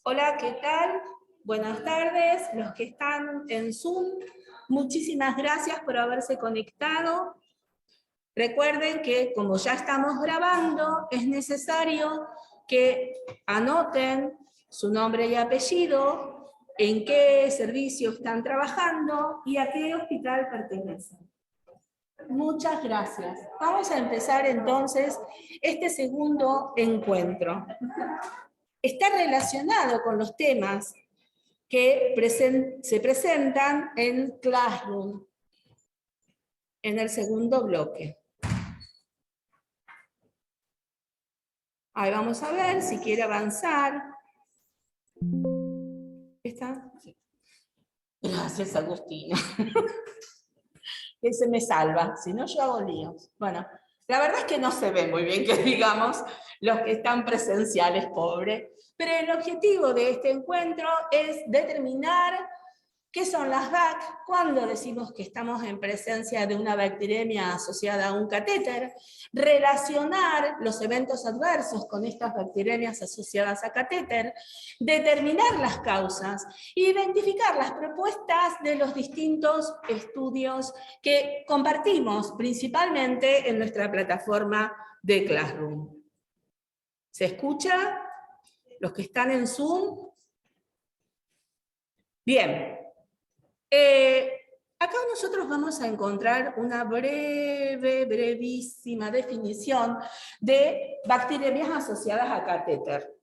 Hola, ¿qué tal? Buenas tardes, los que están en Zoom. Muchísimas gracias por haberse conectado. Recuerden que como ya estamos grabando, es necesario que anoten su nombre y apellido, en qué servicio están trabajando y a qué hospital pertenecen. Muchas gracias. Vamos a empezar entonces este segundo encuentro. Está relacionado con los temas que se presentan en Classroom, en el segundo bloque. Ahí vamos a ver si quiere avanzar. ¿Está? Sí. Gracias, Agustina. Ese me salva, si no yo hago líos. Bueno, la verdad es que no se ve muy bien, que digamos, los que están presenciales, pobre. Pero el objetivo de este encuentro es determinar ¿qué son las BAC? Cuando decimos que estamos en presencia de una bacteriemia asociada a un catéter, relacionar los eventos adversos con estas bacteriemias asociadas a catéter, determinar las causas, identificar las propuestas de los distintos estudios que compartimos principalmente en nuestra plataforma de Classroom. ¿Se escucha? ¿Los que están en Zoom? Bien. Acá nosotros vamos a encontrar una brevísima definición de bacteriemias asociadas a catéter.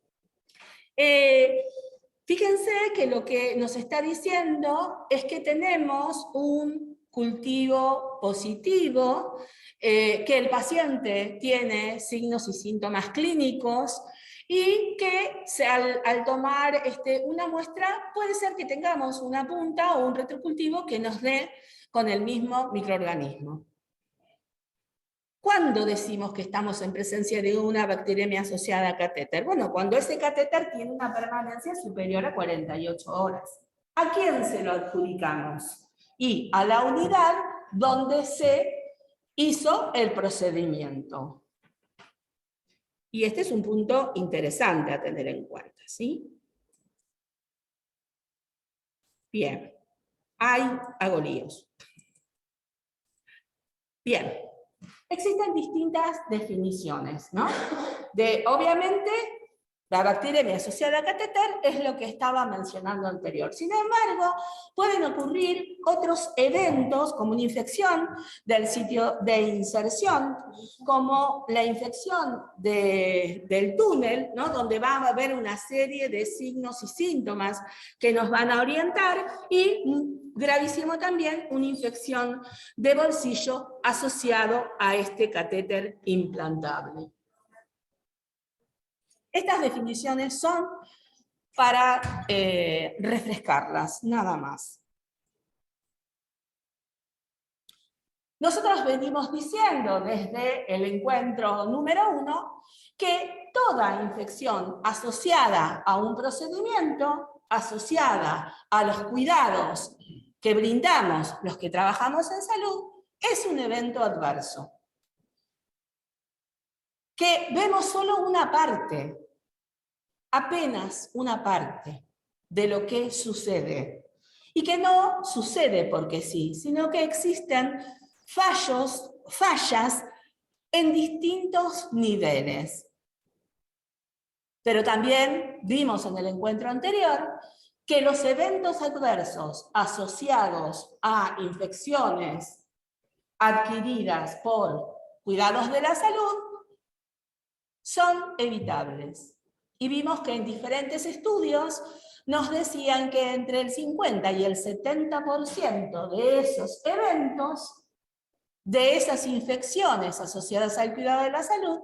Fíjense que lo que nos está diciendo es que tenemos un cultivo positivo, que el paciente tiene signos y síntomas clínicos, y que al tomar una muestra puede ser que tengamos una punta o un retrocultivo que nos dé con el mismo microorganismo. ¿Cuándo decimos que estamos en presencia de una bacteriemia asociada a catéter? Bueno, cuando ese catéter tiene una permanencia superior a 48 horas. ¿A quién se lo adjudicamos? Y a la unidad donde se hizo el procedimiento. Y este es un punto interesante a tener en cuenta, ¿sí? Bien. Hago líos. Bien. Existen distintas definiciones, ¿no? Obviamente, la bacteriemia asociada a catéter es lo que estaba mencionando anterior. Sin embargo, pueden ocurrir otros eventos, como una infección del sitio de inserción, como la infección del túnel, ¿no? Donde va a haber una serie de signos y síntomas que nos van a orientar, y gravísimo también, una infección de bolsillo asociado a este catéter implantable. Estas definiciones son para refrescarlas, nada más. Nosotros venimos diciendo desde el encuentro número 1 que toda infección asociada a un procedimiento, asociada a los cuidados que brindamos los que trabajamos en salud, es un evento adverso. Que vemos solo una parte, apenas una parte de lo que sucede. Y que no sucede porque sí, sino que existen fallas en distintos niveles. Pero también vimos en el encuentro anterior que los eventos adversos asociados a infecciones adquiridas por cuidados de la salud son evitables. Y vimos que en diferentes estudios nos decían que entre el 50 y el 70% de esos eventos, de esas infecciones asociadas al cuidado de la salud,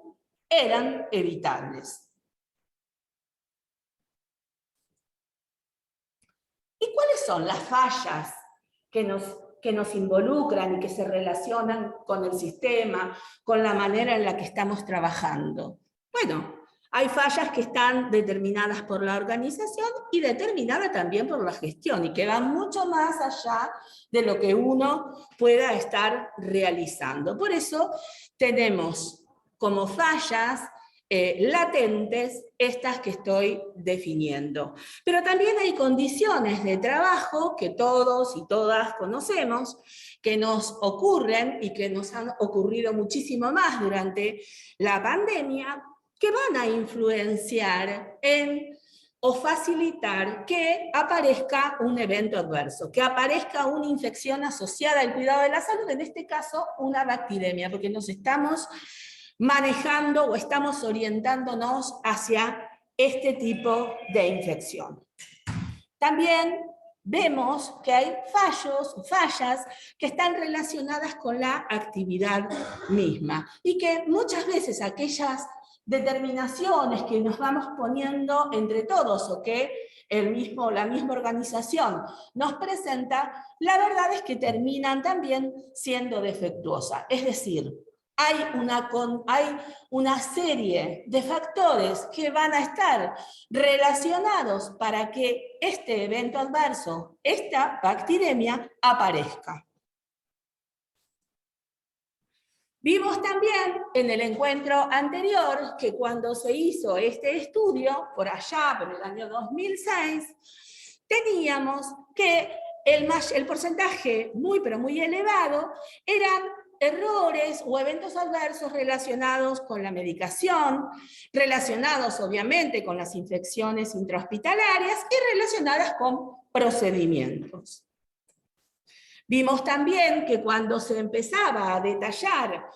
eran evitables. ¿Y cuáles son las fallas que nos involucran y que se relacionan con el sistema, con la manera en la que estamos trabajando? Bueno, hay fallas que están determinadas por la organización y determinadas también por la gestión, y que van mucho más allá de lo que uno pueda estar realizando. Por eso tenemos como fallas latentes, estas que estoy definiendo. Pero también hay condiciones de trabajo que todos y todas conocemos, que nos ocurren y que nos han ocurrido muchísimo más durante la pandemia, que van a influenciar en o facilitar que aparezca un evento adverso, que aparezca una infección asociada al cuidado de la salud, en este caso una bacteremia, porque nos estamos manejando o estamos orientándonos hacia este tipo de infección. También vemos que hay fallos o fallas que están relacionadas con la actividad misma y que muchas veces aquellas determinaciones que nos vamos poniendo entre todos o que la misma organización nos presenta, la verdad es que terminan también siendo defectuosas. Es decir, hay una serie de factores que van a estar relacionados para que este evento adverso, esta bacteremia, aparezca. Vimos también en el encuentro anterior que cuando se hizo este estudio, por allá, por el año 2006, teníamos que el porcentaje muy, pero muy elevado eran errores o eventos adversos relacionados con la medicación, relacionados obviamente con las infecciones intrahospitalarias y relacionadas con procedimientos. Vimos también que cuando se empezaba a detallar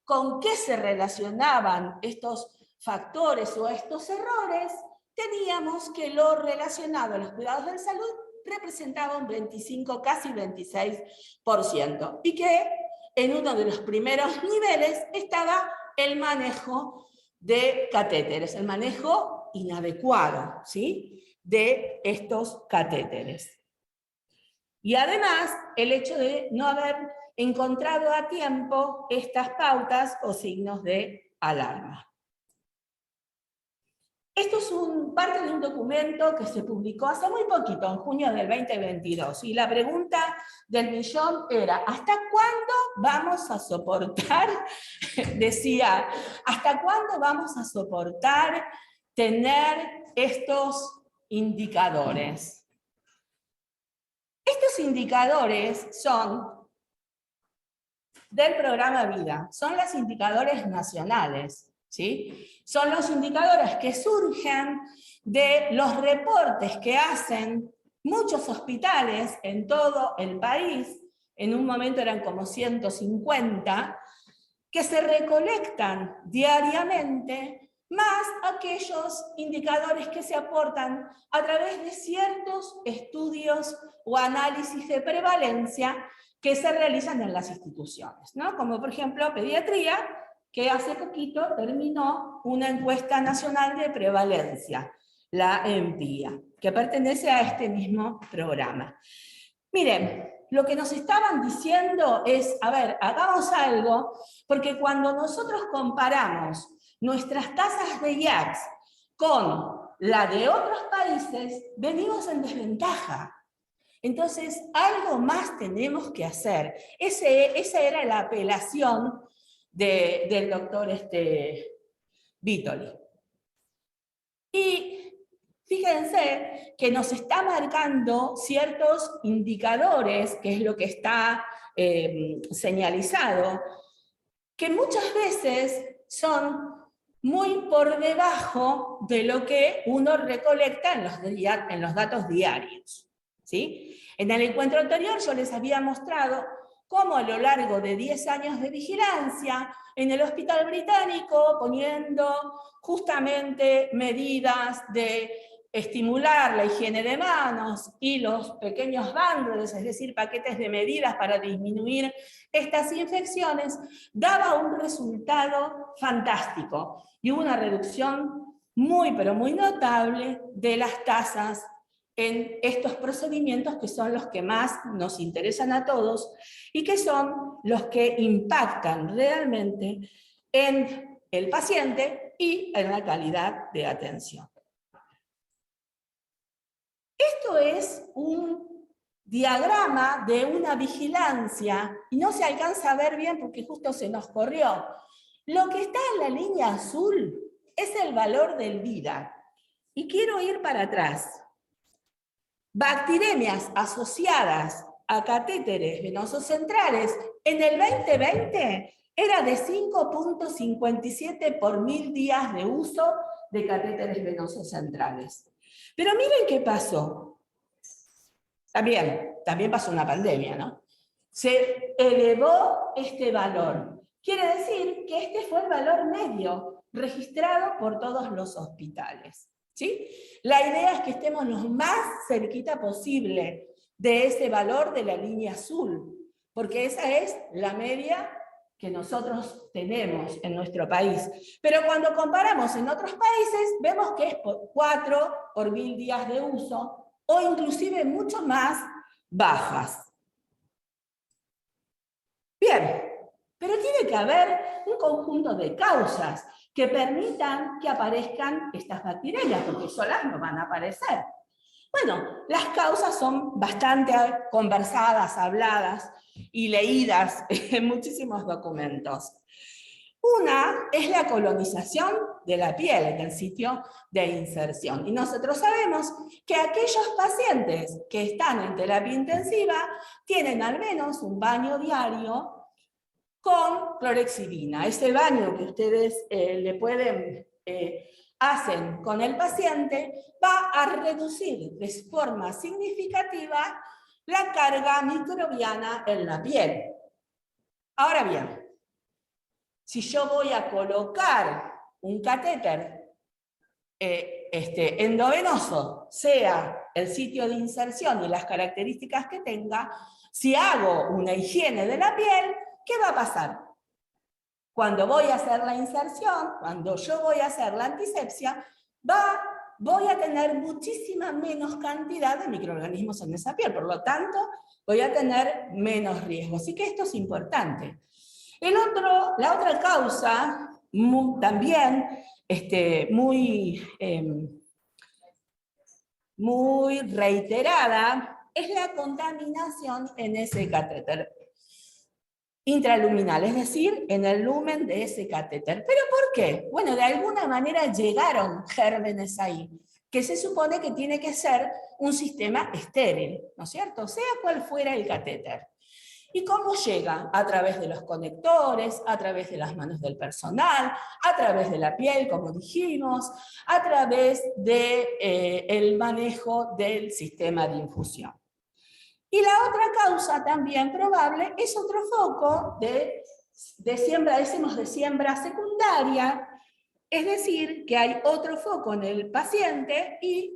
con qué se relacionaban estos factores o estos errores, teníamos que lo relacionado a los cuidados de salud representaba un 25, casi 26%, y que en uno de los primeros niveles estaba el manejo de catéteres, el manejo inadecuado, ¿sí?, de estos catéteres. Y además, el hecho de no haber encontrado a tiempo estas pautas o signos de alarma. Esto es parte de un documento que se publicó hace muy poquito, en junio del 2022, y la pregunta del millón era, ¿hasta cuándo vamos a soportar, decía, ¿hasta cuándo vamos a soportar tener estos indicadores? Estos indicadores son del programa Vida, son los indicadores nacionales, ¿sí? Son los indicadores que surgen de los reportes que hacen muchos hospitales en todo el país, en un momento eran como 150, que se recolectan diariamente, más aquellos indicadores que se aportan a través de ciertos estudios o análisis de prevalencia que se realizan en las instituciones, ¿no? Como por ejemplo pediatría, que hace poquito terminó una encuesta nacional de prevalencia, la EMPIA, que pertenece a este mismo programa. Miren, lo que nos estaban diciendo es, a ver, hagamos algo, porque cuando nosotros comparamos nuestras tasas de IACS con la de otros países, venimos en desventaja. Entonces, algo más tenemos que hacer. Esa era la apelación del doctor Vitoli. Y fíjense que nos está marcando ciertos indicadores, que es lo que está señalizado, que muchas veces son muy por debajo de lo que uno recolecta en los datos diarios, ¿sí? En el encuentro anterior yo les había mostrado cómo a lo largo de 10 años de vigilancia, en el Hospital Británico, poniendo justamente medidas de estimular la higiene de manos y los pequeños bundles, es decir, paquetes de medidas para disminuir estas infecciones, daba un resultado fantástico y una reducción muy, pero muy notable de las tasas en estos procedimientos que son los que más nos interesan a todos y que son los que impactan realmente en el paciente y en la calidad de atención. Esto es un diagrama de una vigilancia, y no se alcanza a ver bien porque justo se nos corrió. Lo que está en la línea azul es el valor del vida. Y quiero ir para atrás. Bacteremias asociadas a catéteres venosos centrales en el 2020 era de 5,57 por 1000 días de uso de catéteres venosos centrales. Pero miren qué pasó. También pasó una pandemia, ¿no? Se elevó este valor. Quiere decir que este fue el valor medio registrado por todos los hospitales. ¿Sí? La idea es que estemos lo más cerquita posible de ese valor de la línea azul, porque esa es la media que nosotros tenemos en nuestro país. Pero cuando comparamos en otros países, vemos que es por 4 por 1000 días de uso, o inclusive mucho más bajas. Bien, pero tiene que haber un conjunto de causas que permitan que aparezcan estas bacterias, porque solas no van a aparecer. Bueno, las causas son bastante conversadas, habladas y leídas en muchísimos documentos. Una es la colonización de la piel en el sitio de inserción. Y nosotros sabemos que aquellos pacientes que están en terapia intensiva tienen al menos un baño diario con clorhexidina. Ese baño que ustedes hacen con el paciente va a reducir de forma significativa la carga microbiana en la piel. Ahora bien, si yo voy a colocar un catéter endovenoso, sea el sitio de inserción y las características que tenga, si hago una higiene de la piel, ¿qué va a pasar? Cuando voy a hacer la inserción, cuando yo voy a hacer la antisepsia, voy a tener muchísima menos cantidad de microorganismos en esa piel, por lo tanto, voy a tener menos riesgo. Así que esto es importante. La otra causa, también muy reiterada, es la contaminación en ese catéter intraluminal, es decir, en el lumen de ese catéter. ¿Pero por qué? Bueno, de alguna manera llegaron gérmenes ahí, que se supone que tiene que ser un sistema estéril, ¿no es cierto? Sea cual fuera el catéter. ¿Y cómo llega? A través de los conectores, a través de las manos del personal, a través de la piel, como dijimos, a través del manejo del sistema de infusión. Y la otra causa también probable es otro foco de siembra, decimos de siembra secundaria, es decir, que hay otro foco en el paciente y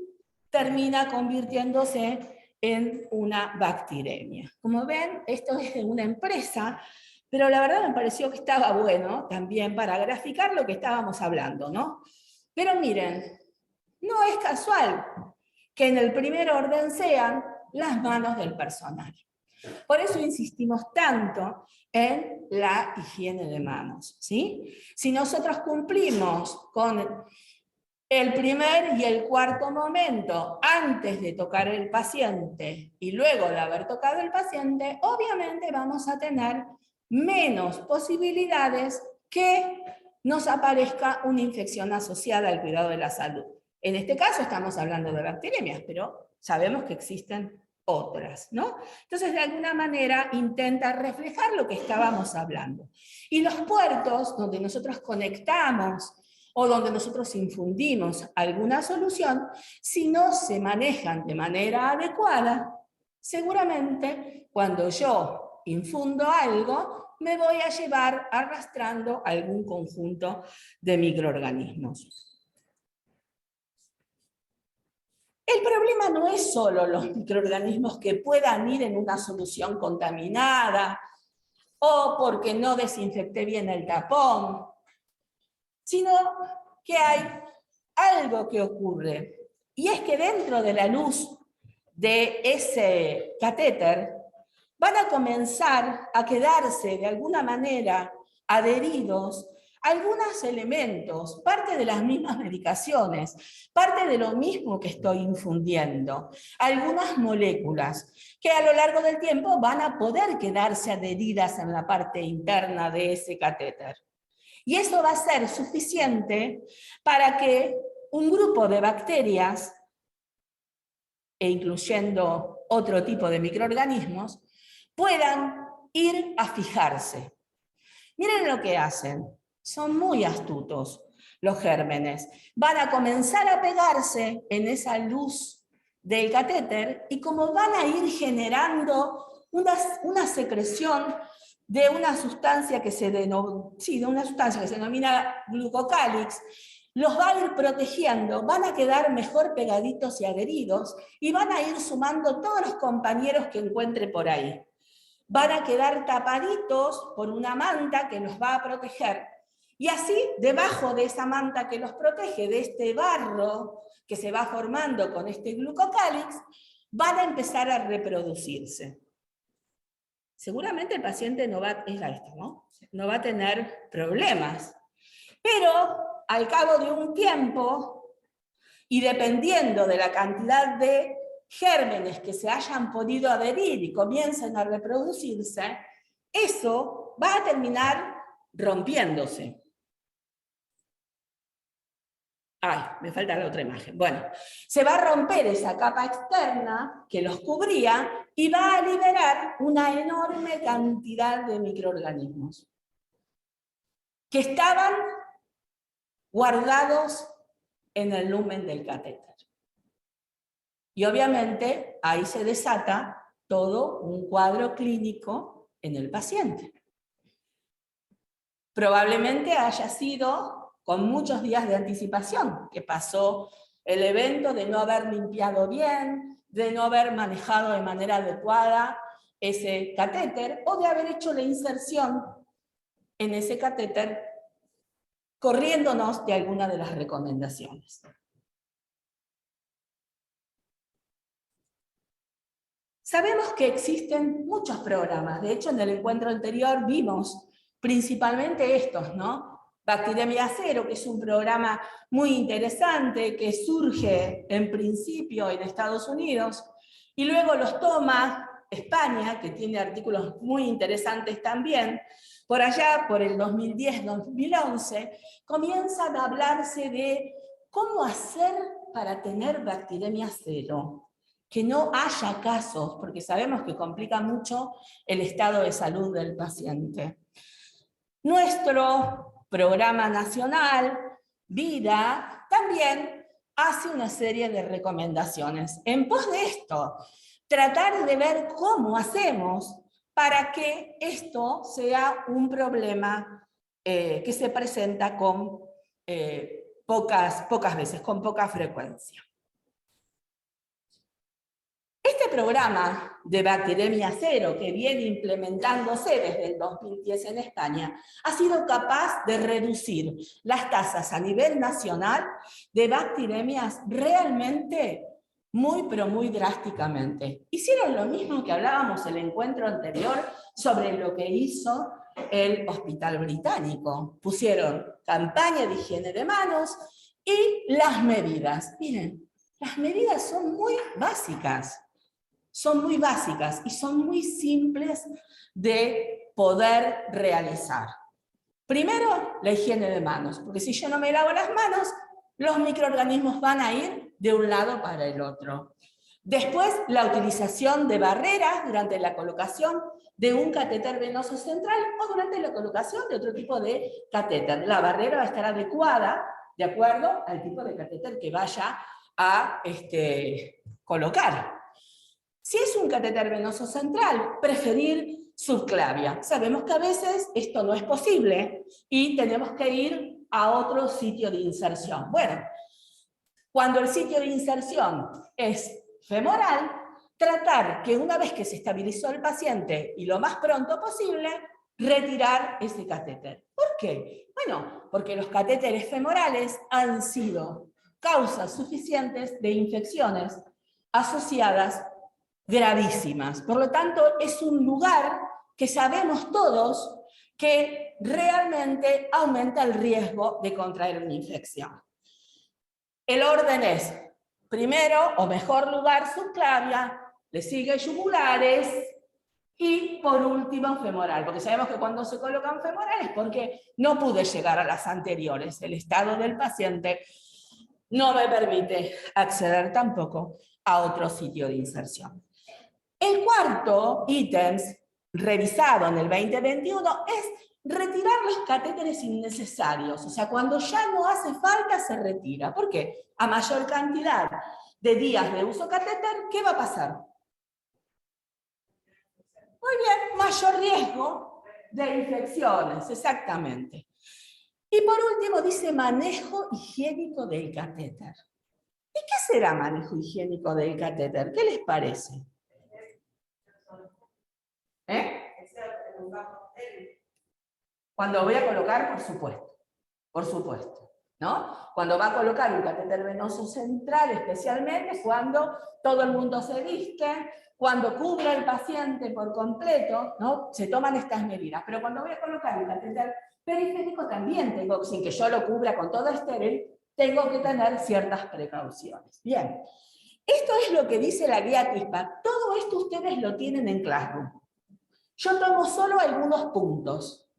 termina convirtiéndose en una bacteremia. Como ven, esto es de una empresa, pero la verdad me pareció que estaba bueno también para graficar lo que estábamos hablando, ¿no? Pero miren, no es casual que en el primer orden sean las manos del personal. Por eso insistimos tanto en la higiene de manos, ¿sí? Si nosotros cumplimos con el primer y el cuarto momento antes de tocar el paciente y luego de haber tocado el paciente, obviamente vamos a tener menos posibilidades que nos aparezca una infección asociada al cuidado de la salud. En este caso estamos hablando de bacteremias, pero sabemos que existen otras, ¿no? Entonces, de alguna manera, intenta reflejar lo que estábamos hablando. Y los puertos donde nosotros conectamos o donde nosotros infundimos alguna solución, si no se manejan de manera adecuada, seguramente cuando yo infundo algo, me voy a llevar arrastrando algún conjunto de microorganismos. El problema no es solo los microorganismos que puedan ir en una solución contaminada o porque no desinfecté bien el tapón, sino que hay algo que ocurre, y es que dentro de la luz de ese catéter van a comenzar a quedarse de alguna manera adheridos algunos elementos, parte de las mismas medicaciones, parte de lo mismo que estoy infundiendo, algunas moléculas que a lo largo del tiempo van a poder quedarse adheridas en la parte interna de ese catéter. Y eso va a ser suficiente para que un grupo de bacterias, e incluyendo otro tipo de microorganismos, puedan ir a fijarse. Miren lo que hacen. Son muy astutos los gérmenes. Van a comenzar a pegarse en esa luz del catéter y como van a ir generando una secreción de una sustancia que se denomina glucocálix, los va a ir protegiendo, van a quedar mejor pegaditos y adheridos y van a ir sumando todos los compañeros que encuentre por ahí. Van a quedar tapaditos por una manta que los va a proteger. Y así, debajo de esa manta que los protege, de este barro que se va formando con este glucocálix, van a empezar a reproducirse. Seguramente el paciente no va a tener problemas, pero al cabo de un tiempo, y dependiendo de la cantidad de gérmenes que se hayan podido adherir y comiencen a reproducirse, eso va a terminar rompiéndose. Ay, me falta la otra imagen. Bueno, se va a romper esa capa externa que los cubría y va a liberar una enorme cantidad de microorganismos que estaban guardados en el lumen del catéter. Y obviamente ahí se desata todo un cuadro clínico en el paciente. Probablemente haya sido con muchos días de anticipación, que pasó el evento de no haber limpiado bien, de no haber manejado de manera adecuada ese catéter, o de haber hecho la inserción en ese catéter corriéndonos de alguna de las recomendaciones. Sabemos que existen muchos programas, de hecho en el encuentro anterior vimos principalmente estos, ¿no? Bactiremia Cero, que es un programa muy interesante que surge en principio en Estados Unidos y luego los toma España, que tiene artículos muy interesantes también. Por allá, por el 2010-2011, comienzan a hablarse de cómo hacer para tener bactiremia cero, que no haya casos, porque sabemos que complica mucho el estado de salud del paciente. Nuestro programa nacional, Vida, también hace una serie de recomendaciones. En pos de esto, tratar de ver cómo hacemos para que esto sea un problema que se presenta con pocas veces, con poca frecuencia. Este programa de Bactiremia Cero, que viene implementándose desde el 2010 en España, ha sido capaz de reducir las tasas a nivel nacional de bactiremias realmente muy, pero muy drásticamente. Hicieron lo mismo que hablábamos en el encuentro anterior sobre lo que hizo el Hospital Británico. Pusieron campaña de higiene de manos y las medidas. Miren, las medidas son muy básicas. Son muy básicas y son muy simples de poder realizar. Primero, la higiene de manos, porque si yo no me lavo las manos, los microorganismos van a ir de un lado para el otro. Después, la utilización de barreras durante la colocación de un catéter venoso central o durante la colocación de otro tipo de catéter. La barrera va a estar adecuada de acuerdo al tipo de catéter que vaya a colocar. Si es un catéter venoso central, preferir subclavia. Sabemos que a veces esto no es posible y tenemos que ir a otro sitio de inserción. Bueno, cuando el sitio de inserción es femoral, tratar que una vez que se estabilizó el paciente y lo más pronto posible, retirar ese catéter. ¿Por qué? Bueno, porque los catéteres femorales han sido causas suficientes de infecciones asociadas gravísimas. Por lo tanto, es un lugar que sabemos todos que realmente aumenta el riesgo de contraer una infección. El orden es, primero o mejor lugar, subclavia, le sigue yugulares, Y por último, femoral, porque sabemos que cuando se colocan femorales, porque no pude llegar a las anteriores. El estado del paciente no me permite acceder tampoco a otro sitio de inserción. El cuarto ítem revisado en el 2021 es retirar los catéteres innecesarios. O sea, cuando ya no hace falta, se retira. ¿Por qué? A mayor cantidad de días de uso catéter, ¿qué va a pasar? Muy bien, mayor riesgo de infecciones, exactamente. Y por último dice manejo higiénico del catéter. ¿Y qué será manejo higiénico del catéter? ¿Qué les parece? Cuando voy a colocar, por supuesto, ¿no? Cuando va a colocar un catéter venoso central, especialmente cuando todo el mundo se viste, cuando cubre al paciente por completo, ¿no? Se toman estas medidas. Pero cuando voy a colocar un catéter periférico también tengo, sin que yo lo cubra con todo estéril, tengo que tener ciertas precauciones. Bien, esto es lo que dice la guía TISPA. Todo esto ustedes lo tienen en Classroom. Yo tomo solo algunos puntos,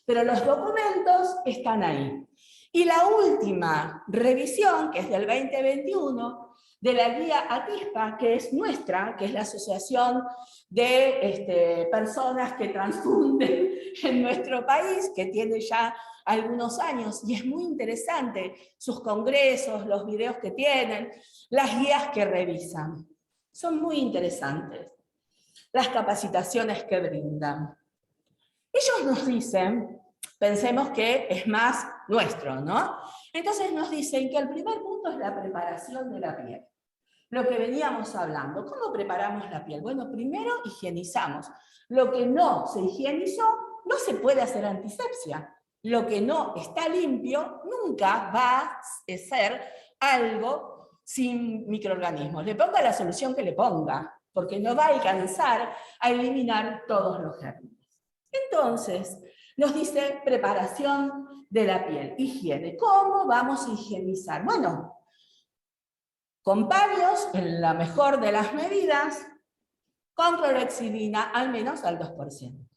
pero los documentos están ahí. Y la última revisión, que es del 2021, de la guía ATISPA, que es nuestra, que es la asociación de personas que transfunden en nuestro país, que tiene ya algunos años, y es muy interesante sus congresos, los videos que tienen, las guías que revisan. Son muy interesantes las capacitaciones que brindan. Ellos nos dicen, pensemos que es más nuestro, ¿no? Entonces nos dicen que el primer punto es la preparación de la piel. Lo que veníamos hablando. ¿Cómo preparamos la piel? Bueno, primero higienizamos. Lo que no se higienizó, no se puede hacer antisepsia. Lo que no está limpio nunca va a ser algo sin microorganismos. Le ponga la solución que le ponga, porque no va a alcanzar a eliminar todos los gérmenes. Entonces, nos dice preparación de la piel, higiene. ¿Cómo vamos a higienizar? Bueno, con paños, en la mejor de las medidas, con clorhexidina al menos al 2%,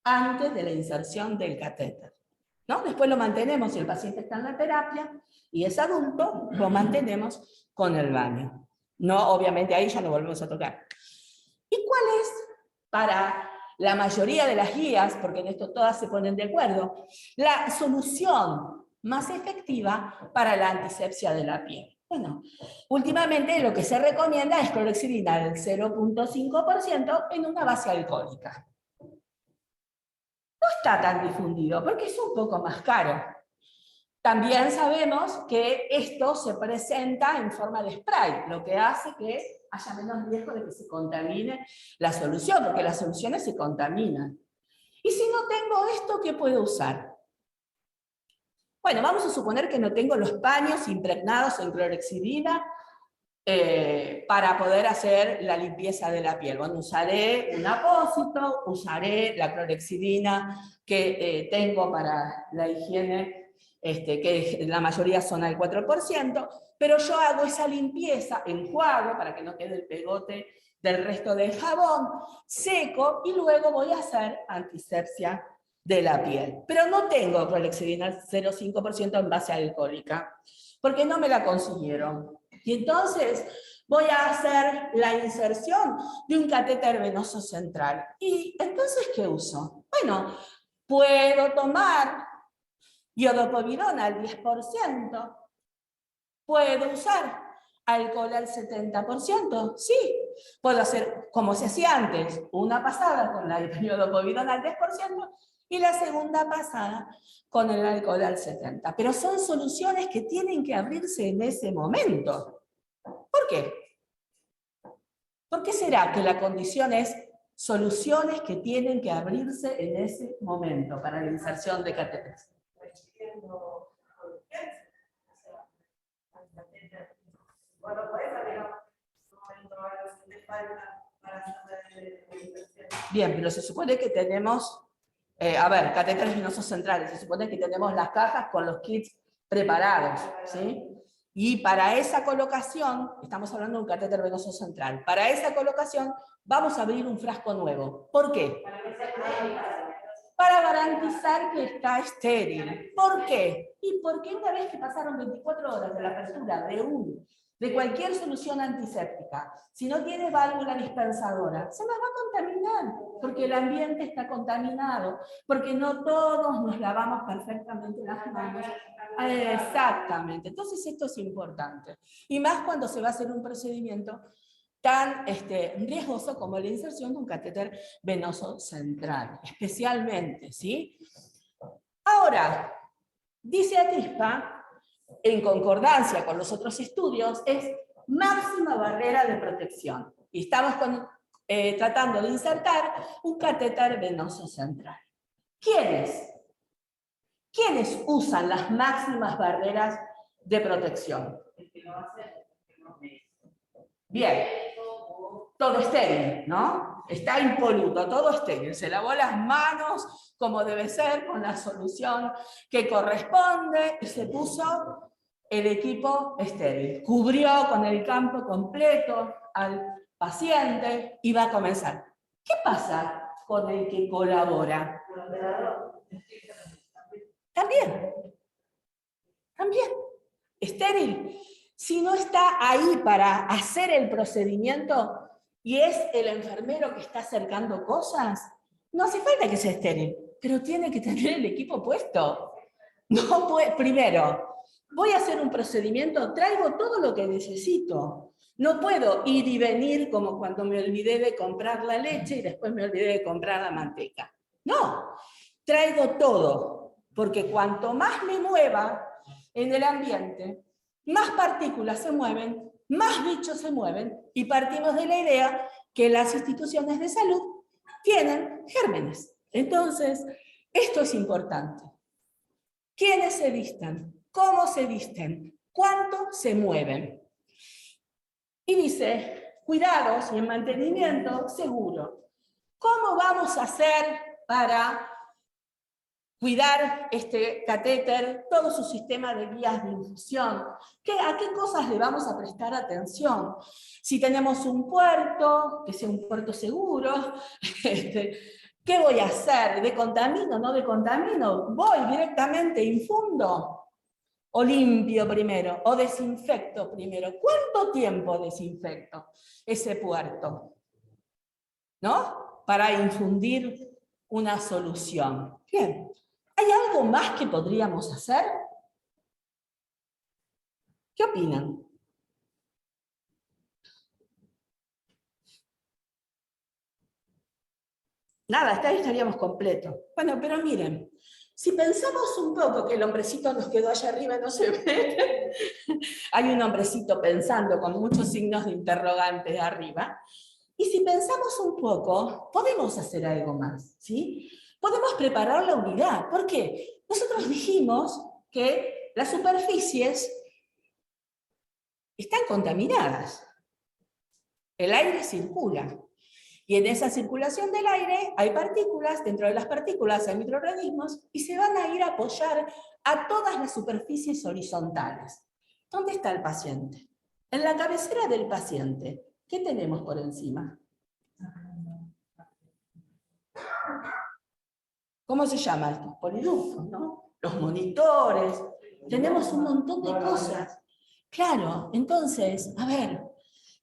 antes de la inserción del catéter, ¿no? Después lo mantenemos, si el paciente está en la terapia y es adulto, lo mantenemos con el baño. No, obviamente ahí ya no volvemos a tocar. ¿Y cuál es, para la mayoría de las guías, porque en esto todas se ponen de acuerdo, la solución más efectiva para la antisepsia de la piel? Bueno, últimamente lo que se recomienda es clorhexidina del 0.5% en una base alcohólica. No está tan difundido porque es un poco más caro. También sabemos que esto se presenta en forma de spray, lo que hace que haya menos riesgo de que se contamine la solución, porque las soluciones se contaminan. Y si no tengo esto, ¿qué puedo usar? Bueno, vamos a suponer que no tengo los paños impregnados en clorhexidina para poder hacer la limpieza de la piel. Bueno, usaré un apósito, usaré la clorhexidina que tengo para la higiene, que la mayoría son al 4%, pero yo hago esa limpieza, enjuago para que no quede el pegote del resto del jabón, seco, y luego voy a hacer antisepsia de la piel. Pero no tengo clorhexidina 0,5% en base alcohólica, porque no me la consiguieron. Y entonces voy a hacer la inserción de un catéter venoso central. ¿Y entonces qué uso? Bueno, puedo tomar iodopovidona al 10%, puedo usar alcohol al 70%, sí. Puedo hacer, como se hacía antes, una pasada con la iodopovidona al 10% y la segunda pasada con el alcohol al 70%. Pero son soluciones que tienen que abrirse en ese momento. ¿Por qué? ¿Por qué será que la condición es soluciones que tienen que abrirse en ese momento para la inserción de catéteres? Bueno, puede saber un momento algo que te falta para hacer la inserción. Bien, pero se supone que tenemos, a ver, catéteres venosos centrales, se supone que tenemos las cajas con los kits preparados, ¿sí? Y para esa colocación, estamos hablando de un catéter venoso central, para esa colocación vamos a abrir un frasco nuevo. ¿Por qué? Para garantizar que está estéril. ¿Por qué? Y porque una vez que pasaron 24 horas de la apertura de cualquier solución antiséptica, si no tiene válvula dispensadora, se nos va a contaminar, porque el ambiente está contaminado, porque no todos nos lavamos perfectamente las manos. Exactamente, entonces esto es importante. Y más cuando se va a hacer un procedimiento tan riesgoso como la inserción de un catéter venoso central, especialmente, ¿sí? Ahora, dice Atispa, en concordancia con los otros estudios, es máxima barrera de protección. Y estamos tratando de insertar un catéter venoso central. ¿Quiénes? ¿Quiénes usan las máximas barreras de protección? Bien, todo estéril, ¿no? Está impoluto, todo estéril. Se lavó las manos como debe ser, con la solución que corresponde, y se puso el equipo estéril. Cubrió con el campo completo al paciente y va a comenzar. ¿Qué pasa con el que colabora? También. También. Estéril. Si no está ahí para hacer el procedimiento y es el enfermero que está acercando cosas, no hace falta que sea estéril, pero tiene que tener el equipo puesto. No puede, primero, voy a hacer un procedimiento, traigo todo lo que necesito. No puedo ir y venir como cuando me olvidé de comprar la leche y después me olvidé de comprar la manteca. No, traigo todo, porque cuanto más me mueva en el ambiente, más partículas se mueven, más bichos se mueven, y partimos de la idea que las instituciones de salud tienen gérmenes. Entonces, esto es importante. ¿Quiénes se visten? ¿Cómo se visten? ¿Cuánto se mueven? Y dice, cuidados y en mantenimiento seguro. ¿Cómo vamos a hacer para cuidar este catéter, todo su sistema de vías de infusión? ¿A qué cosas le vamos a prestar atención? Si tenemos un puerto, que sea un puerto seguro, ¿qué voy a hacer? ¿Decontamino? ¿No decontamino? ¿Voy directamente, infundo? ¿O limpio primero? ¿O desinfecto primero? ¿Cuánto tiempo desinfecto ese puerto? ¿No? Para infundir una solución. Bien. ¿Hay algo más que podríamos hacer? ¿Qué opinan? Nada, hasta ahí estaríamos completos. Bueno, pero miren, si pensamos un poco que el hombrecito nos quedó allá arriba y no se ve, hay un hombrecito pensando con muchos signos de interrogante arriba, y si pensamos un poco, podemos hacer algo más, ¿sí? Podemos preparar la unidad. ¿Por qué? Nosotros dijimos que las superficies están contaminadas. El aire circula. Y en esa circulación del aire hay partículas, dentro de las partículas hay microorganismos, y se van a ir a apoyar a todas las superficies horizontales. ¿Dónde está el paciente? En la cabecera del paciente. ¿Qué tenemos por encima? ¿Cómo se llama esto? Poliductos, ¿no? Los monitores. Tenemos un montón de cosas. Claro, entonces, a ver,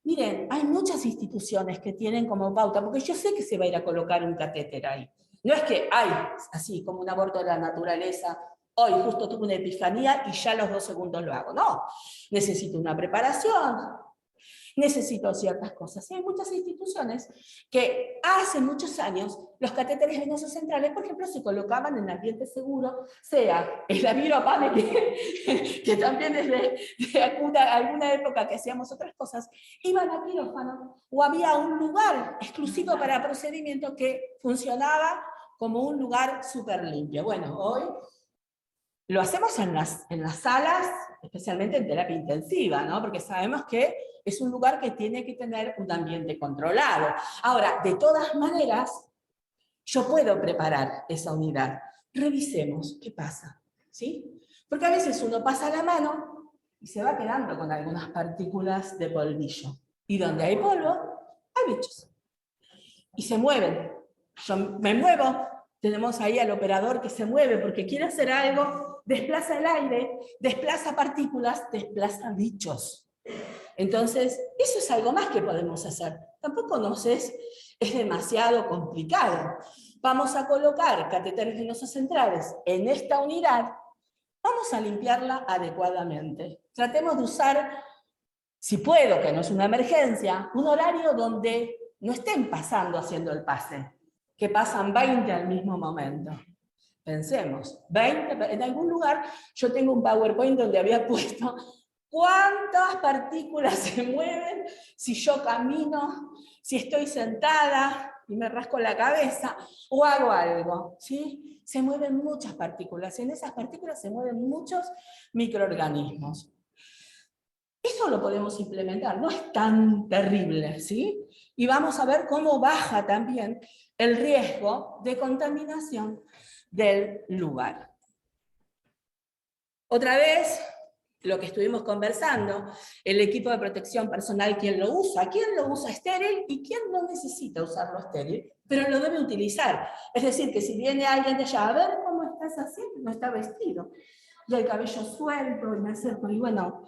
miren, hay muchas instituciones que tienen como pauta, porque yo sé que se va a ir a colocar un catéter ahí. No es que hay, así como un aborto de la naturaleza, hoy justo tuve una epifanía y ya a los 2 segundos lo hago. No, necesito una preparación, necesito ciertas cosas. Y hay muchas instituciones que hace muchos años los catéteres venosos centrales, por ejemplo, se colocaban en ambiente seguro, sea en la Viropame, que también es de alguna época que hacíamos otras cosas, iban a quirófano, o había un lugar exclusivo para procedimiento que funcionaba como un lugar súper limpio. Bueno, hoy lo hacemos en las salas, especialmente en terapia intensiva, ¿no? Porque sabemos que es un lugar que tiene que tener un ambiente controlado. Ahora, de todas maneras, yo puedo preparar esa unidad. Revisemos qué pasa, ¿sí? Porque a veces uno pasa la mano y se va quedando con algunas partículas de polvillo. Y donde hay polvo, hay bichos. Y se mueven. Yo me muevo, tenemos ahí al operador que se mueve porque quiere hacer algo, desplaza el aire, desplaza partículas, desplaza bichos. Entonces, eso es algo más que podemos hacer. Tampoco es demasiado complicado. Vamos a colocar catéteres venosos centrales en esta unidad, vamos a limpiarla adecuadamente. Tratemos de usar, si puedo, que no es una emergencia, un horario donde no estén pasando haciendo el pase, que pasan 20 al mismo momento. Pensemos, 20, en algún lugar yo tengo un PowerPoint donde había puesto cuántas partículas se mueven si yo camino, si estoy sentada y me rasco la cabeza o hago algo, ¿sí? Se mueven muchas partículas y en esas partículas se mueven muchos microorganismos. Eso lo podemos implementar, no es tan terrible, ¿sí? Y vamos a ver cómo baja también el riesgo de contaminación del lugar. Otra vez, lo que estuvimos conversando, el equipo de protección personal, ¿quién lo usa estéril y quién no necesita usarlo estéril, pero lo debe utilizar? Es decir, que si viene alguien de allá, a ver cómo estás así, no está vestido, y el cabello suelto, y me acerco, y bueno,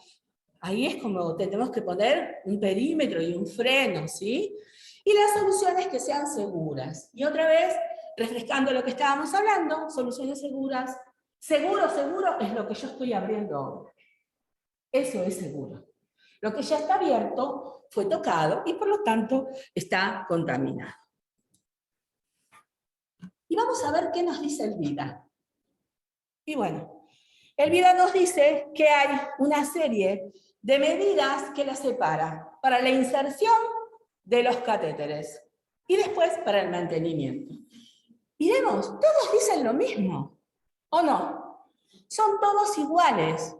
ahí es como tenemos que poner un perímetro y un freno, ¿sí? Y las soluciones que sean seguras. Y otra vez, refrescando lo que estábamos hablando, soluciones seguras. Seguro es lo que yo estoy abriendo ahora. Eso es seguro. Lo que ya está abierto fue tocado y por lo tanto está contaminado. Y vamos a ver qué nos dice el VIDA. Y bueno, el VIDA nos dice que hay una serie de medidas que las separa para la inserción de los catéteres y después para el mantenimiento. Miremos, todos dicen lo mismo, ¿o no? Son todos iguales.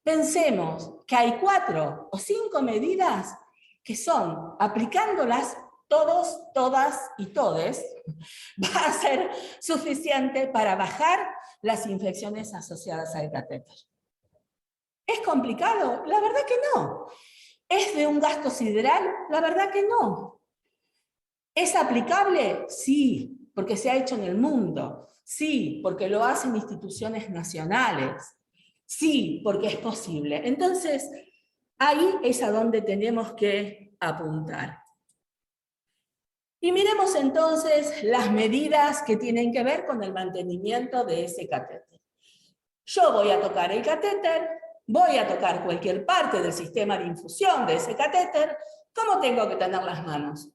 Pensemos que hay 4 o 5 medidas que son, aplicándolas todos, todas y todes, va a ser suficiente para bajar las infecciones asociadas al catéter. ¿Es complicado? La verdad que no. ¿Es de un gasto sideral? La verdad que no. ¿Es aplicable? Sí, porque se ha hecho en el mundo. Sí, porque lo hacen instituciones nacionales. Sí, porque es posible. Entonces, ahí es a donde tenemos que apuntar. Y miremos entonces las medidas que tienen que ver con el mantenimiento de ese catéter. Yo voy a tocar el catéter, voy a tocar cualquier parte del sistema de infusión de ese catéter. ¿Cómo tengo que tener las manos?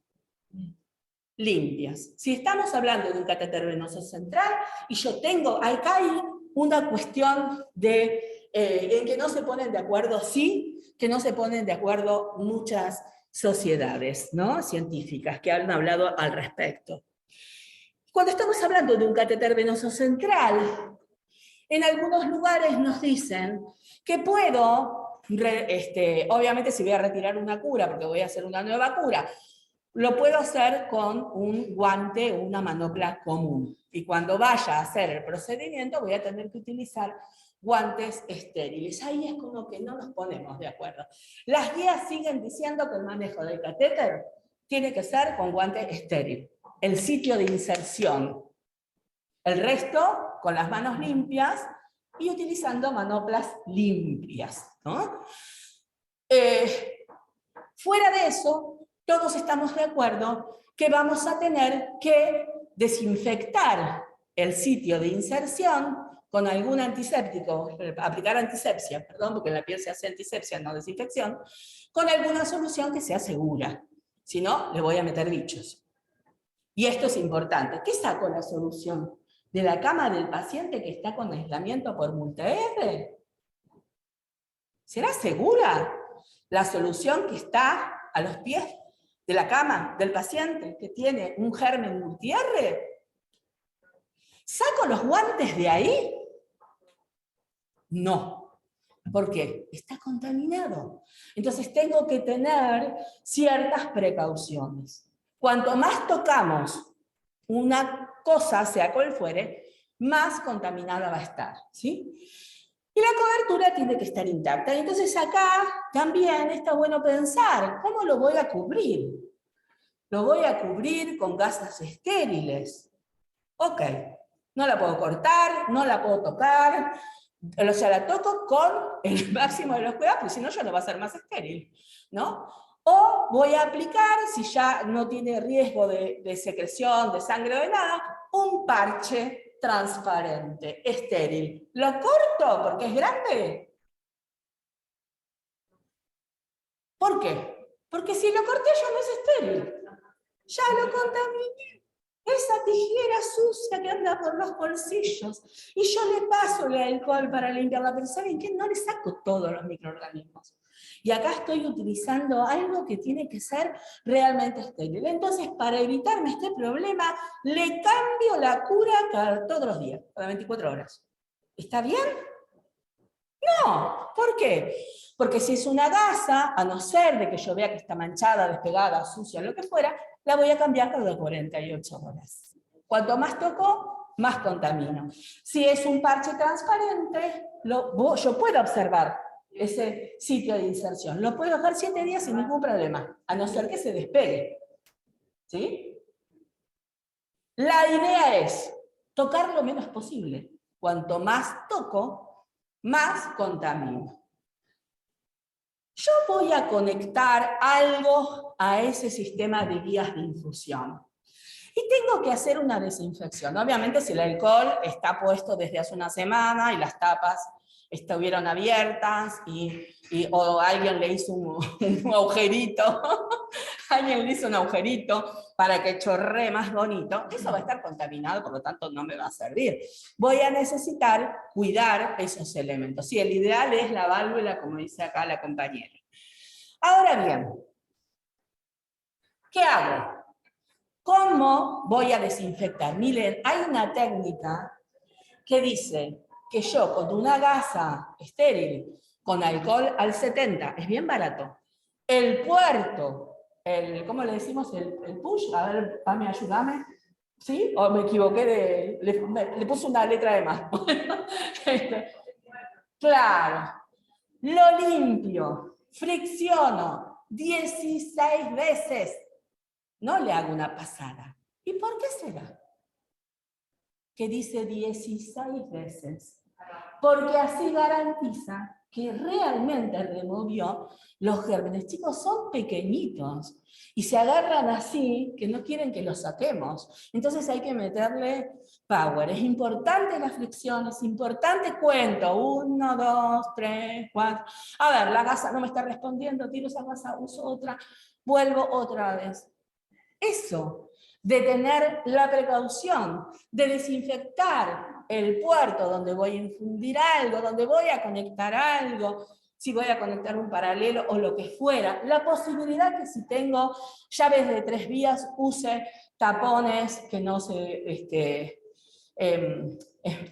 Limpias. Si estamos hablando de un catéter venoso central, y yo tengo, acá hay una cuestión de, en que no se ponen de acuerdo, sí, que no se ponen de acuerdo muchas sociedades, ¿no?, científicas que han hablado al respecto. Cuando estamos hablando de un catéter venoso central, en algunos lugares nos dicen que puedo, obviamente si voy a retirar una cura, porque voy a hacer una nueva cura, lo puedo hacer con un guante o una manopla común. Y cuando vaya a hacer el procedimiento voy a tener que utilizar guantes estériles. Ahí es como que no nos ponemos de acuerdo. Las guías siguen diciendo que el manejo del catéter tiene que ser con guante estéril. El sitio de inserción. El resto con las manos limpias y utilizando manoplas limpias, ¿no? Fuera de eso, todos estamos de acuerdo que vamos a tener que desinfectar el sitio de inserción con algún antiséptico, aplicar antisepsia, perdón, porque en la piel se hace antisepsia, no desinfección, con alguna solución que sea segura. Si no, le voy a meter bichos. Y esto es importante. ¿Qué saco la solución? ¿De la cama del paciente que está con aislamiento por multi-R? ¿Será segura la solución que está a los pies de la cama del paciente que tiene un germen multi-R? ¿Saco los guantes de ahí? No. ¿Por qué? Está contaminado. Entonces tengo que tener ciertas precauciones. Cuanto más tocamos una cosa, sea cual fuere, más contaminada va a estar, ¿sí? Y la cobertura tiene que estar intacta. Y entonces acá también está bueno pensar, ¿cómo lo voy a cubrir? Lo voy a cubrir con gasas estériles. Ok, no la puedo cortar, no la puedo tocar, o sea, la toco con el máximo de los cuidados, porque si no ya no va a ser más estéril, ¿no? O voy a aplicar, si ya no tiene riesgo de secreción, de sangre o de nada, un parche transparente, estéril. ¿Lo corto porque es grande? ¿Por qué? Porque si lo corté ya no es estéril. Ya lo contaminé. Esa tijera sucia que anda por los bolsillos. Y yo le paso el alcohol para limpiarla, pero ¿saben qué? No le saco todos los microorganismos. Y acá estoy utilizando algo que tiene que ser realmente estéril. Entonces, para evitarme este problema, le cambio la cura todos los días, cada 24 horas. ¿Está bien? No. ¿Por qué? Porque si es una gasa, a no ser de que yo vea que está manchada, despegada, sucia, lo que fuera, la voy a cambiar cada 48 horas. Cuanto más toco, más contamino. Si es un parche transparente, yo puedo observar ese sitio de inserción. Lo puedo dejar 7 días sin ningún problema, a no ser que se despegue. ¿Sí? La idea es tocar lo menos posible. Cuanto más toco, más contamino. Yo voy a conectar algo a ese sistema de vías de infusión. Y tengo que hacer una desinfección. Obviamente, si el alcohol está puesto desde hace una semana y las tapas estuvieron abiertas o alguien le hizo un agujerito, alguien le hizo un agujerito para que chorree más bonito, eso va a estar contaminado, por lo tanto no me va a servir. Voy a necesitar cuidar esos elementos. Sí, el ideal es la válvula, como dice acá la compañera. Ahora bien, ¿qué hago? ¿Cómo voy a desinfectar? Miren, hay una técnica que dice que yo con una gasa estéril, con alcohol al 70, es bien barato, el puerto, ¿cómo le decimos? El push, a ver, Pame, ayúdame, ¿sí? O me equivoqué, le puse una letra de más. Claro, lo limpio, fricciono 16 veces, no le hago una pasada. ¿Y por qué será? Que dice 16 veces. Porque así garantiza que realmente removió los gérmenes. Chicos, son pequeñitos y se agarran así que no quieren que los saquemos. Entonces hay que meterle power. Es importante la fricción, es importante cuento. 1, 2, 3, 4. A ver, la gasa no me está respondiendo, tiro esa gasa, uso otra, vuelvo otra vez. Eso, de tener la precaución, de desinfectar el puerto donde voy a infundir algo, donde voy a conectar algo, si voy a conectar un paralelo o lo que fuera. La posibilidad que si tengo llaves de 3 vías, use tapones que no se...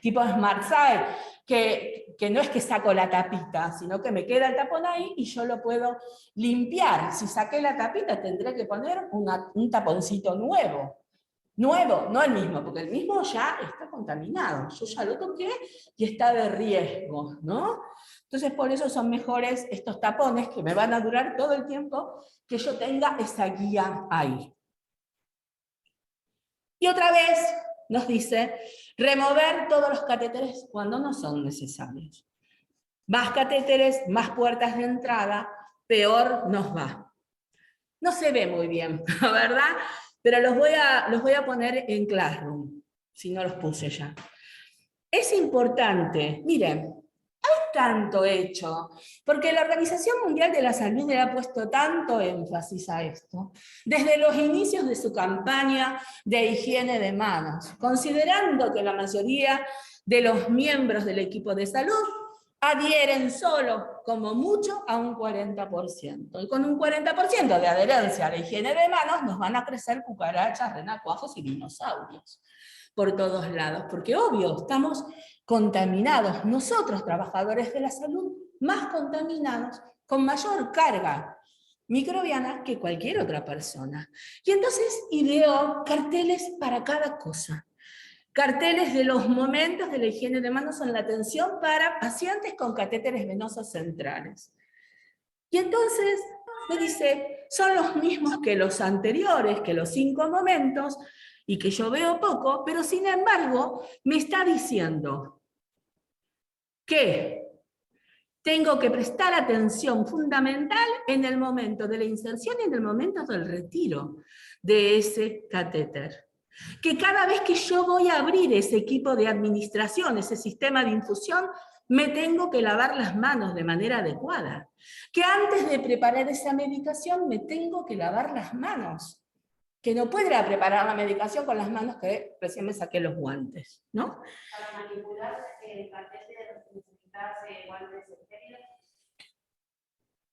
tipo Smart Side, que no es que saco la tapita, sino que me queda el tapón ahí y yo lo puedo limpiar. Si saqué la tapita, tendré que poner un taponcito nuevo. Nuevo, no el mismo, porque el mismo ya está contaminado. Yo ya lo toqué y está de riesgo, ¿no? Entonces, por eso son mejores estos tapones que me van a durar todo el tiempo que yo tenga esa guía ahí. Y otra vez nos dice, remover todos los catéteres cuando no son necesarios. Más catéteres, más puertas de entrada, peor nos va. No se ve muy bien, ¿verdad? Pero los voy a poner en Classroom, si no los puse ya. Es importante, miren, tanto hecho, porque la Organización Mundial de la Salud le ha puesto tanto énfasis a esto, desde los inicios de su campaña de higiene de manos, considerando que la mayoría de los miembros del equipo de salud adhieren solo, como mucho, a un 40%. Y con un 40% de adherencia a la higiene de manos nos van a crecer cucarachas, renacuajos y dinosaurios por todos lados, porque obvio, estamos contaminados, nosotros trabajadores de la salud, más contaminados, con mayor carga microbiana que cualquier otra persona. Y entonces ideó carteles para cada cosa. carteles de los momentos de la higiene de manos en la atención para pacientes con catéteres venosos centrales. Y entonces me dice, son los mismos que los anteriores, que los 5 momentos, y que yo veo poco, pero sin embargo me está diciendo que tengo que prestar atención fundamental en el momento de la inserción y en el momento del retiro de ese catéter. Que cada vez que yo voy a abrir ese equipo de administración, ese sistema de infusión, me tengo que lavar las manos de manera adecuada. Que antes de preparar esa medicación me tengo que lavar las manos. Que no puedo ir a preparar la medicación con las manos que recién me saqué los guantes, ¿no? Para manipular el catéter necesitas guantes estériles.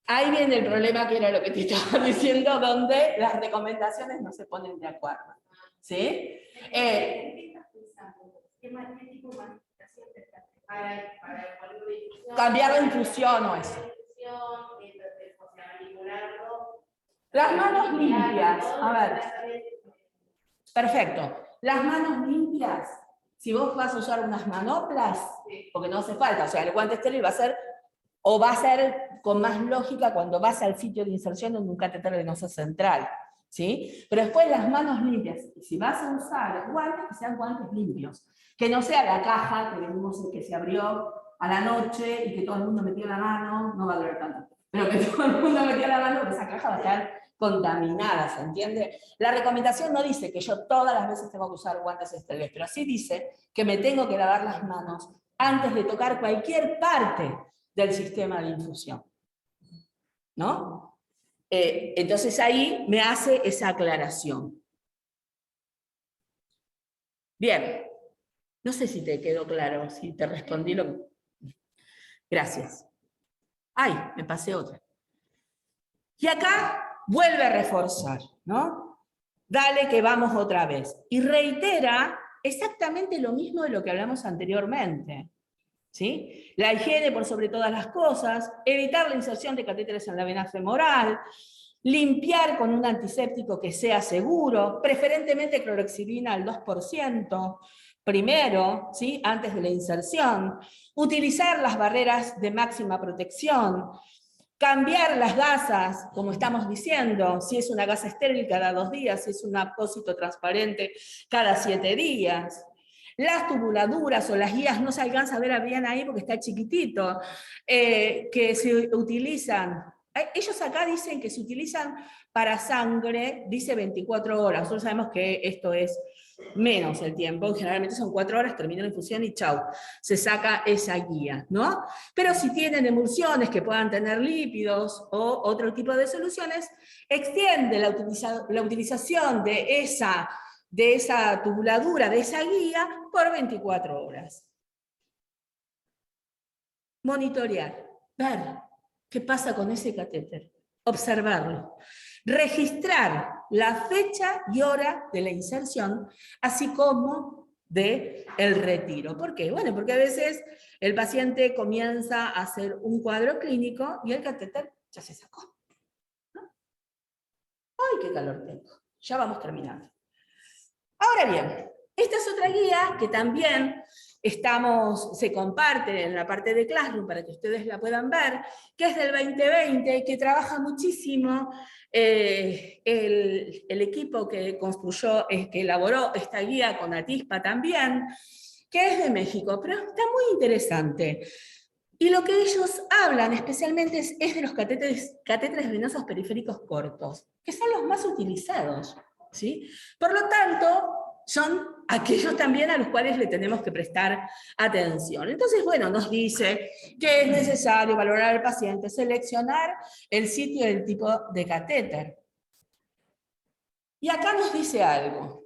Ahí viene el problema, que era lo que te estaba diciendo, donde las recomendaciones no se ponen de acuerdo. ¿Sí? ¿Qué tipo de modificación te estás para el volumen de infusión? Cambiar la infusión o eso. Las manos limpias. A ver. Perfecto. Las manos limpias. Si vos vas a usar unas manoplas, porque no hace falta, o sea, el guante estéril va a ser, o va a ser con más lógica cuando vas al sitio de inserción en un catéter venoso central. ¿Sí? Pero después las manos limpias. Y si vas a usar guantes, que sean guantes limpios. Que no sea la caja que venimos que se abrió a la noche y que todo el mundo metió la mano, no va a durar tanto. Pero que todo el mundo metió la mano, porque esa caja va a estar contaminada, ¿se entiende? La recomendación no dice que yo todas las veces tengo que usar guantes estériles, pero sí dice que me tengo que lavar las manos antes de tocar cualquier parte del sistema de infusión. ¿No? Entonces ahí me hace esa aclaración. Bien, no sé si te quedó claro, si te respondí lo que... Gracias. Ay, me pasé otra. Y acá vuelve a reforzar, ¿no? Dale que vamos otra vez. Y reitera exactamente lo mismo de lo que hablamos anteriormente. ¿Sí? La higiene por sobre todas las cosas, evitar la inserción de catéteres en la vena femoral, limpiar con un antiséptico que sea seguro, preferentemente clorhexidina al 2%, primero, ¿sí? Antes de la inserción, utilizar las barreras de máxima protección, cambiar las gasas, como estamos diciendo, si es una gasa estéril cada 2 días, si es un apósito transparente cada 7 días. Las tubuladuras o las guías no se alcanza a ver bien ahí porque está chiquitito, que se utilizan. Ellos acá dicen que se utilizan para sangre, dice 24 horas. Nosotros sabemos que esto es menos el tiempo, generalmente son 4 horas, termina la infusión y chau, se saca esa guía, ¿no? Pero si tienen emulsiones que puedan tener lípidos o otro tipo de soluciones, extiende la utilización de esa tubuladura, de esa guía, por 24 horas. Monitorear, ver qué pasa con ese catéter, observarlo, registrar la fecha y hora de la inserción, así como del retiro. ¿Por qué? Bueno, porque a veces el paciente comienza a hacer un cuadro clínico y el catéter ya se sacó. ¿No? ¡Ay, qué calor tengo! Ya vamos terminando. Ahora bien, esta es otra guía que también se comparte en la parte de Classroom para que ustedes la puedan ver, que es del 2020, que trabaja muchísimo el equipo que construyó, que elaboró esta guía con Atispa también, que es de México, pero está muy interesante. Y lo que ellos hablan especialmente es de los catéteres venosos periféricos cortos, que son los más utilizados. ¿Sí? Por lo tanto, son aquellos también a los cuales le tenemos que prestar atención. Entonces, bueno, nos dice que es necesario valorar al paciente, seleccionar el sitio y el tipo de catéter. Y acá nos dice algo.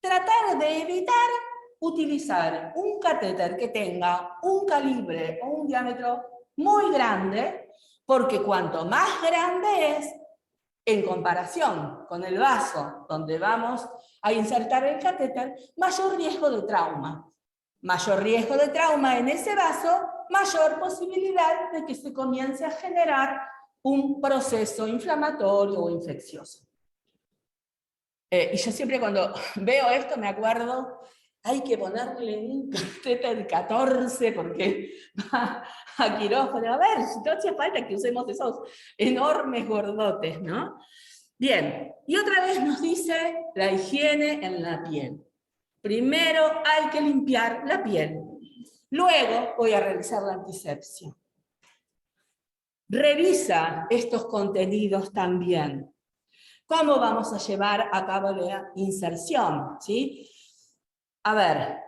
Tratar de evitar utilizar un catéter que tenga un calibre o un diámetro muy grande, porque cuanto más grande es, en comparación con el vaso donde vamos a insertar el catéter, mayor riesgo de trauma. Mayor riesgo de trauma en ese vaso, mayor posibilidad de que se comience a generar un proceso inflamatorio o infeccioso. Y yo siempre cuando veo esto me acuerdo hay que ponerle un catéter 14 porque va a quirófano. A ver, si no hace falta que usemos esos enormes gordotes, ¿no? Bien, y otra vez nos dice la higiene en la piel. Primero hay que limpiar la piel. Luego voy a realizar la antisepsia. Revisa estos contenidos también. ¿Cómo vamos a llevar a cabo la inserción? ¿Sí? A ver,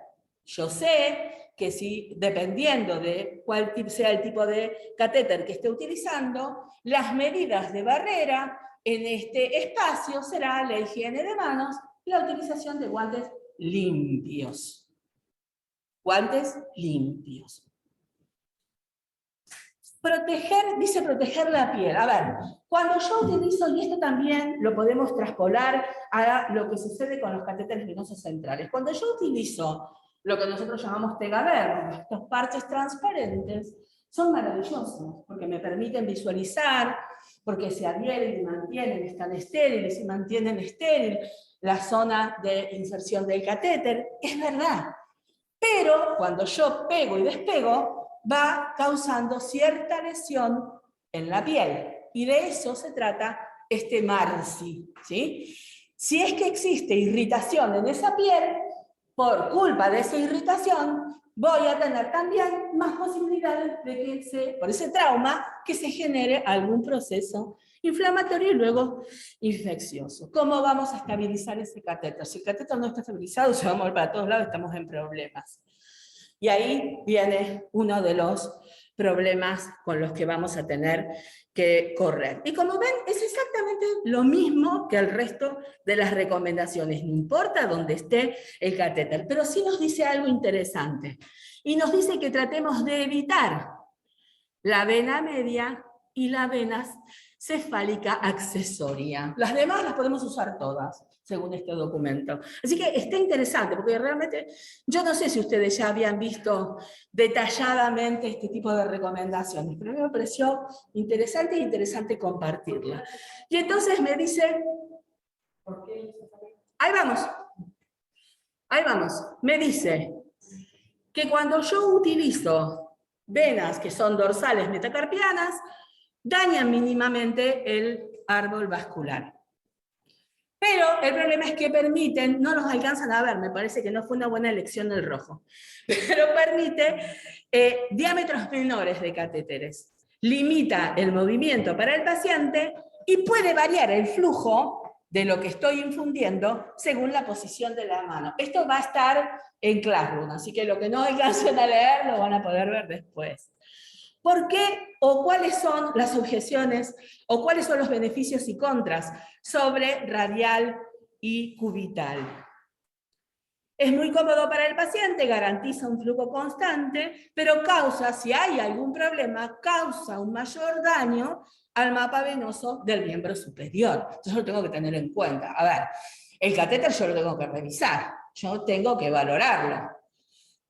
yo sé que si, dependiendo de cuál sea el tipo de catéter que esté utilizando, las medidas de barrera en este espacio será la higiene de manos y la utilización de guantes limpios. Guantes limpios. Proteger, dice proteger la piel. A ver, cuando yo utilizo, y esto también lo podemos traspolar a lo que sucede con los catéteres venosos centrales. Cuando yo utilizo lo que nosotros llamamos Tegaderm, estos parches transparentes, son maravillosos, porque me permiten visualizar, porque se adhieren y mantienen, están estériles y mantienen estéril la zona de inserción del catéter. Es verdad. Pero cuando yo pego y despego, va causando cierta lesión en la piel. Y de eso se trata este MARSI, ¿sí? Si es que existe irritación en esa piel, por culpa de esa irritación, voy a tener también más posibilidades de que por ese trauma, que se genere algún proceso inflamatorio y luego infeccioso. ¿Cómo vamos a estabilizar ese catéter? Si el catéter no está estabilizado, se va a mover para todos lados, estamos en problemas. Y ahí viene uno de los problemas con los que vamos a tener que correr. Y como ven, es exactamente lo mismo que el resto de las recomendaciones, no importa dónde esté el catéter, pero sí nos dice algo interesante. Y nos dice que tratemos de evitar la vena media y la vena cefálica accesoria. Las demás las podemos usar todas, según este documento. Así que está interesante, porque realmente yo no sé si ustedes ya habían visto detalladamente este tipo de recomendaciones, pero a mí me pareció interesante e interesante compartirla. Y entonces me dice, ahí vamos, me dice que cuando yo utilizo venas que son dorsales metacarpianas, dañan mínimamente el árbol vascular. Pero el problema es que permiten, no los alcanzan a ver, me parece que no fue una buena elección del rojo, pero permite diámetros menores de catéteres. Limita el movimiento para el paciente y puede variar el flujo de lo que estoy infundiendo según la posición de la mano. Esto va a estar en Classroom, así que lo que no alcancen a leer lo van a poder ver después. ¿Por qué o cuáles son las objeciones o cuáles son los beneficios y contras sobre radial y cubital? Es muy cómodo para el paciente, garantiza un flujo constante, pero causa, si hay algún problema, causa un mayor daño al mapa venoso del miembro superior. Entonces lo tengo que tener en cuenta. A ver, el catéter yo lo tengo que revisar, yo tengo que valorarlo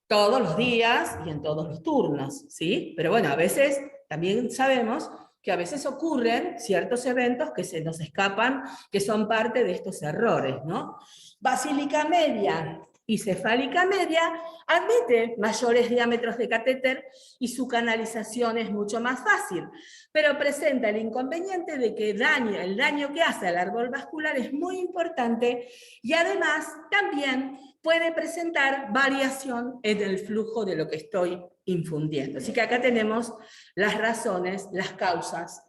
todos los días y en todos los turnos, ¿sí? Pero bueno, a veces también sabemos que a veces ocurren ciertos eventos que se nos escapan, que son parte de estos errores, ¿no? Basílica media y cefálica media admite mayores diámetros de catéter y su canalización es mucho más fácil, pero presenta el inconveniente de que el daño que hace al árbol vascular es muy importante y además también puede presentar variación en el flujo de lo que estoy infundiendo. Así que acá tenemos las razones, las causas,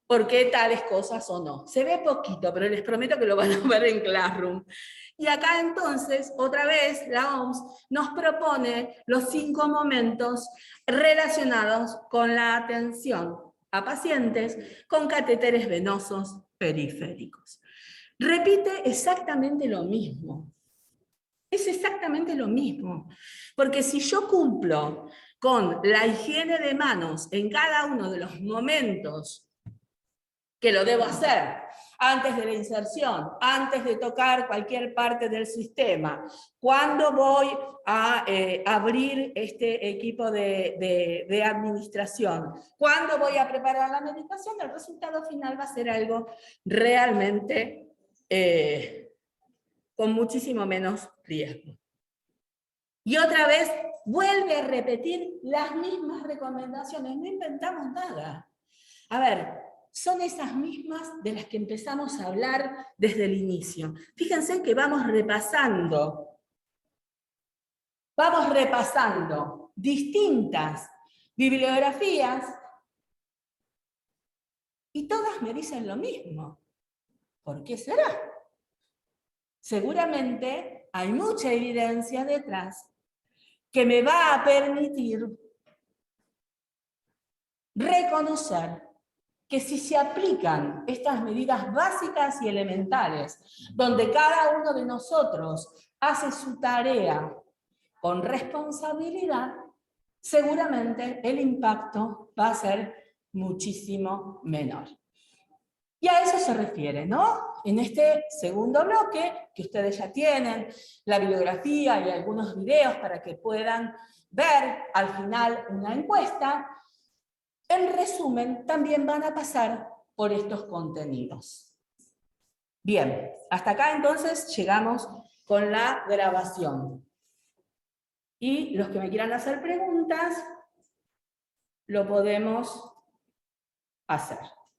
por qué tales cosas o no. Se ve poquito, pero les prometo que lo van a ver en Classroom. Y acá entonces, otra vez, la OMS nos propone los 5 momentos relacionados con la atención a pacientes con catéteres venosos periféricos. Repite exactamente lo mismo. Es exactamente lo mismo, porque si yo cumplo con la higiene de manos en cada uno de los momentos que lo debo hacer, antes de la inserción, antes de tocar cualquier parte del sistema, cuando voy a abrir este equipo de administración, cuando voy a preparar la medicación, el resultado final va a ser algo realmente con muchísimo menos riesgo. Y otra vez vuelve a repetir las mismas recomendaciones, no inventamos nada. A ver, son esas mismas de las que empezamos a hablar desde el inicio. Fíjense que vamos repasando distintas bibliografías y todas me dicen lo mismo. ¿Por qué será? Seguramente hay mucha evidencia detrás que me va a permitir reconocer que si se aplican estas medidas básicas y elementales, donde cada uno de nosotros hace su tarea con responsabilidad, seguramente el impacto va a ser muchísimo menor. Y a eso se refiere, ¿no? En este segundo bloque, que ustedes ya tienen la bibliografía y algunos videos para que puedan ver al final una encuesta, en resumen, también van a pasar por estos contenidos. Bien, hasta acá entonces llegamos con la grabación. Y los que me quieran hacer preguntas, lo podemos hacer.